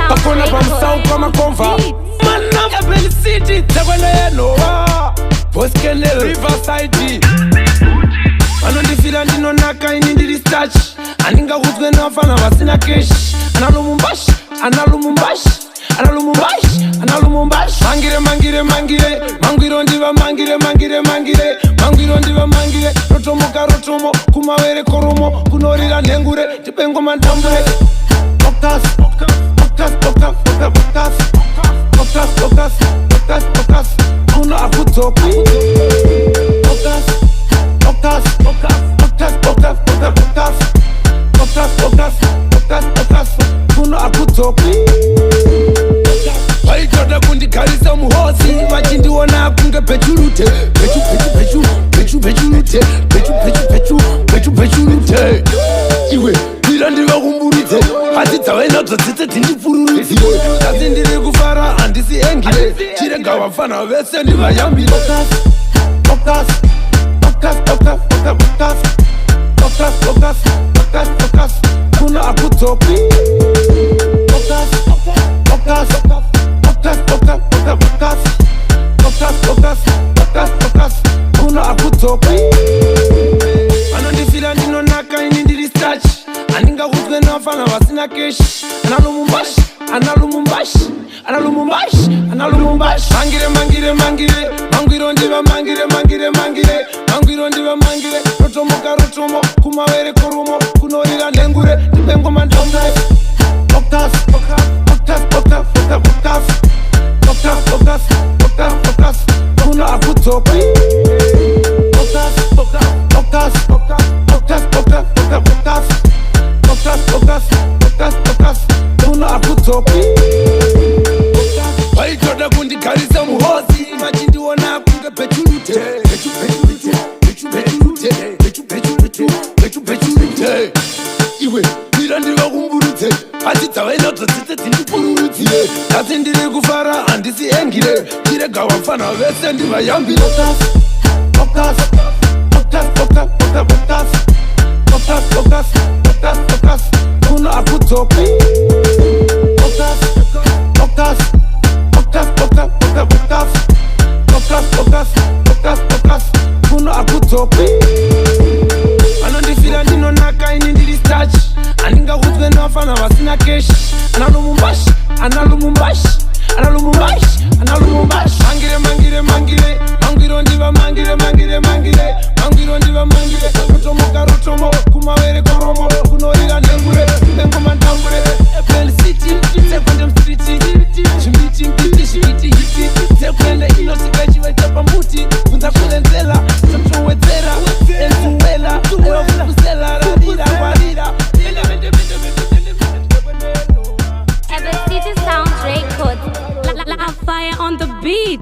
Pakona pamsau kama konva Mana Apple City Tsekwende Yenhova Boskene Riverside Anondifila ndinonaka ini ndiri starch Aninga kudzwe nafana vasina cash Analumumbashi Mangire Mangwiro ndiva mangire Rotomo kumawere koromo Kunorira nengure Tipengo mandambure Focus Kuna akutoki Focus Kuna akutoki Vaitoda kundigarisa muhosi vachindiona kunge pechurute pechurute iwe ira ndivakumburidze hati dzavainadzo dzese dzindipfururidze asi ndiri kufara handisi engire chirega vafana vese ndivayambire Focus kuna akutoki Focus kuna akutoki Anondifila ndinonaka ini ndiri starch Aninga kudzwe nafana vasina cash Analumumbashi Mangire Mangwiro ndiva mangire Mangwiro ndiva mangire Rotomo kumawere koromo Kunorira nengure Tipengo mandambure Focus Kuna akutoki Focus Kuna akutoki Vaitoda kundigarisa muhosi vachindiona kunge pechurute iwe ira ndivakumburidze hati dzavainadzo dzese dzindipfururudzire asi ndiri kufara handisi engire chirega vafana vese ndivayambire Focus kuna akutoki Focus kuna akutoki Anondifila ndinonaka ini ndiri starch Aninga kudzwe nafana vasina cash Analumumbashi Mangire Mangwiro ndiva mangire Mangwiro ndiva mangire Rotomo kumawere koromo Kunorira nengure Tipengo mandambure Apple City Tsekwende mstriti Chimiti Tsekwende inosika chivaita pamuti Kunza kulenzela Samtowedzera Enzuwela Ewafukusela Radira Apple City Sound Records Luvfyah on the beat.